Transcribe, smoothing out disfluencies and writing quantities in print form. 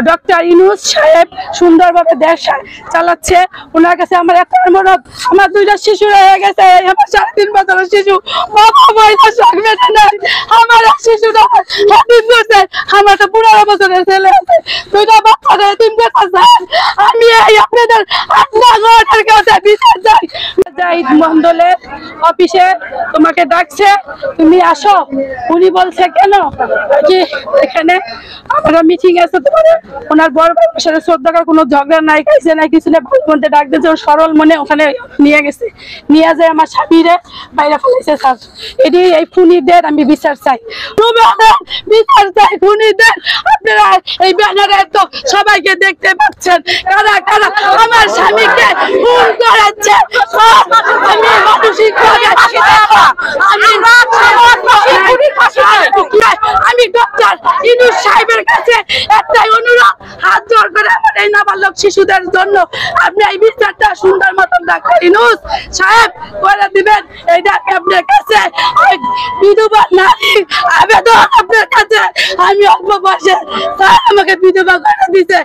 Doctor Yunus সাহেব সুন্দরভাবে দেশ চালাচ্ছে। ওনার কাছে আমার একটা অনুরোধ, আমার 2টা শিশু রয়ে গেছে, আমার 3.5 বছরের শিশু, আমার শিশুটা করছে, আমার তো 15 বছরের ছেলে আছে, 2টা বাচ্চা 3 বছর। আমি আপনাদের কাছে বিচার চাই। জাহিদ মন্ডলের অফিসে তোমাকে ডাকছে, তুমি আসো। উনি বলছে কেন যে এখানে আমরা মিটিং আছে, তোমার ওনার বড় ভাইয়ের সাথে শ্রদ্ধার কোনো ঝগড়া নাই, খাইছে নাই, কিছু নেই, ভালো মধ্যে ডাক দিয়েছে, সরল মনে ওখানে নিয়ে গেছে, নিয়ে যায় আমার স্বামীরে বাইরে ফেলেছে। স্যার এটি এই খুনিদের আমি বিচার চাই, বিচার চাই খুনিদের। আপনারা এই ব্যানারে তো সবাইকে দেখতে পাচ্ছেন কারা কারা আমার স্বামীকে খুন করেছে। আমি আমি ডক্টর ইউনূস সাহেবের কাছে একটাই অনুরোধ, হাত জোর করে আমার এই নাবালক শিশুদের জন্য আপনি এই বিচারটা সুন্দর মতন ডাক্তার ইউনূস সাহেব করে দিবেন। এইটা আপনার কাছে বিধবা নারী আবেদন, আপনার কাছে। আমি অল্প বয়সে স্যার আমাকে বিধবা করে দিছে।